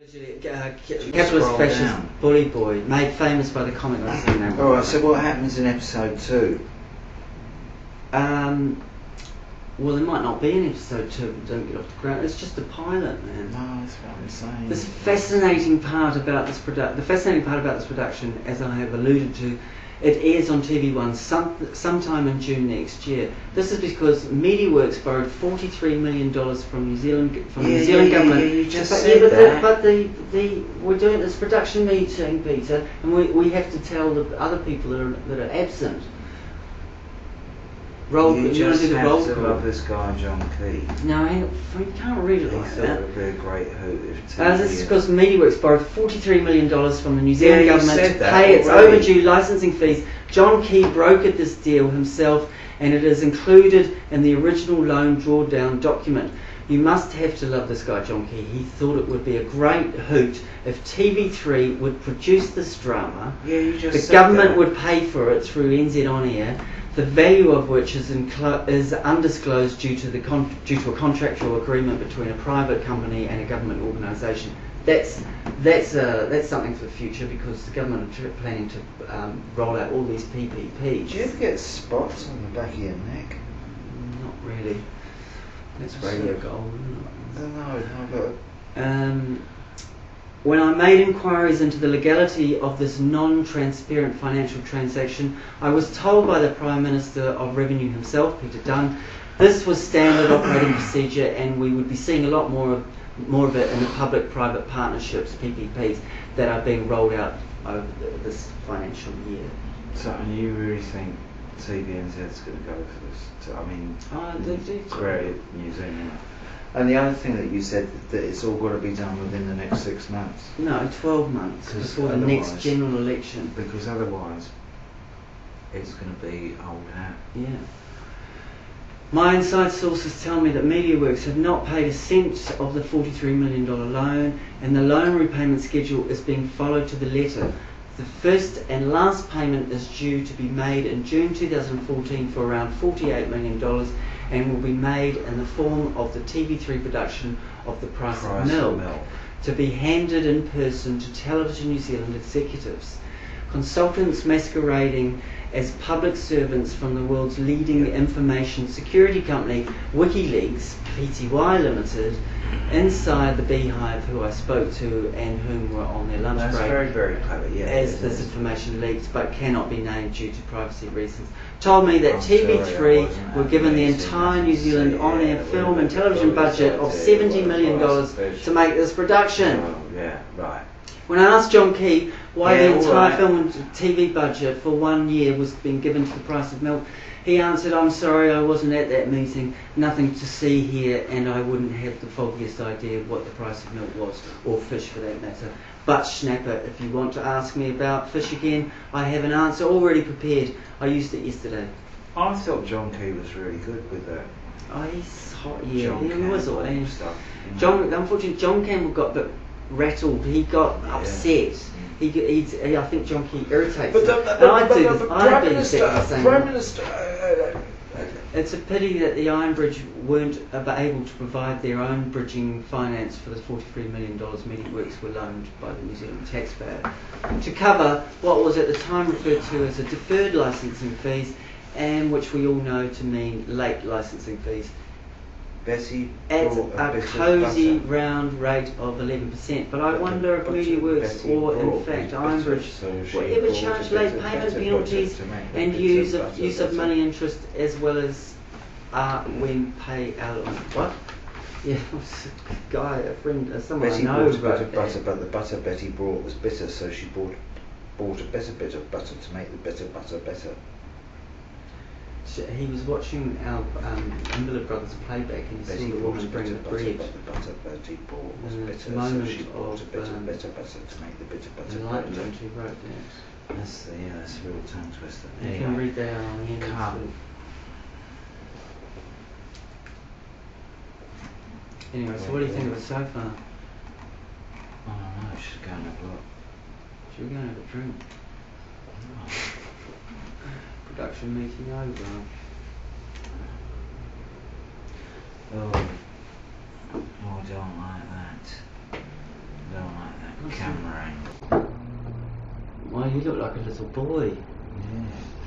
Capitalist fascist bully boy, made famous by the comic magazine. Alright, so what happens in episode 2? Well, there might not be an episode 2 if we don't get off the ground. It's just a pilot, man. No, that's what I'm saying. The fascinating part about this production, as I have alluded to, it airs on TV1 sometime in June next year. This is because MediaWorks borrowed $43 million from New Zealand government. Yeah, you just said that. We're doing this production meeting, Peter, and we have to tell the other people that are absent. You just have to love this guy, John Key. No, you can't read it like that. It would be a great hoot if this is because MediaWorks borrowed $43 million from the New Zealand government to pay its overdue licensing fees. John Key brokered this deal himself, and it is included in the original loan drawdown document. You must have to love this guy, John Key. He thought it would be a great hoot if TV3 would produce this drama. Yeah, you just the government would pay for it through NZ On Air, the value of which is undisclosed due to a contractual agreement between a private company and a government organisation. That's something for the future, because the government are planning to roll out all these PPPs. Do you ever get spots on the back of your neck? Not really. That's radio gold. I don't know, but when I made inquiries into the legality of this non-transparent financial transaction, I was told by the Prime Minister of Revenue himself, Peter Dunn, this was standard operating procedure, and we would be seeing a lot more of it in the public-private partnerships, PPPs, that are being rolled out over this financial year. So, and you really think TVNZ's going to go for this? Great New Zealand. And the other thing that you said, that it's all got to be done within the next 6 months. No, 12 months before the next general election. Because otherwise, it's going to be old hat. Yeah. My inside sources tell me that MediaWorks have not paid a cent of the $43 million loan, and the loan repayment schedule is being followed to the letter. The first and last payment is due to be made in June 2014 for around $48 million, and will be made in the form of the TV3 production of The Price of Milk, to be handed in person to Television New Zealand executives. Consultants masquerading as public servants from the world's leading information security company, WikiLeaks Pty Limited, inside the beehive, who I spoke to and whom were on their lunch break. That's very, very clever, yeah. As this information leaked, but cannot be named due to privacy reasons, told me that TV3 were given the entire New Zealand on-air film and television budget of $70 million to make this production. Oh, yeah, right. When I asked John Key why the entire film and TV budget for 1 year was being given to The Price of Milk, he answered, "I'm sorry, I wasn't at that meeting, nothing to see here, and I wouldn't have the foggiest idea what the price of milk was, or fish for that matter. But Schnapper, if you want to ask me about fish again, I have an answer already prepared. I used it yesterday." I thought John Key was really good with that. Oh, he's hot, yeah, John he was all Campbell stuff. Unfortunately, John Campbell got a bit rattled. He got upset. I think John Key irritates him. Prime Minister. It's a pity that the Iron Bridge weren't able to provide their own bridging finance for the $43 million MediaWorks were loaned by the New Zealand taxpayer to cover what was at the time referred to as a deferred licensing fees, and which we all know to mean late licensing fees, Bessie at a cosy round rate of 11%. But I wonder if MediaWorks or in fact Iron Bridge will ever charge late payment penalties and use of money interest, as well as when pay out on what? Yeah, a friend, someone Betty I know. Bought a bit of butter, but the butter Betty brought was bitter, so she bought a better bit of butter to make the better butter better. He was watching our Invalid Brothers playback, and he saw the woman bring the bread. But the butter Betty bought was bitter, so she bought a bit of better butter to make the bitter butter enlightenment. better. He wrote that. That's a real tongue twister. You can read that on the end. Anyway, so what do you think of it so far? I don't know, she's going to have a look. Should we go and have a drink? Production meeting over. Oh, I don't like that. Don't camera angle. Well, you look like a little boy. Yeah.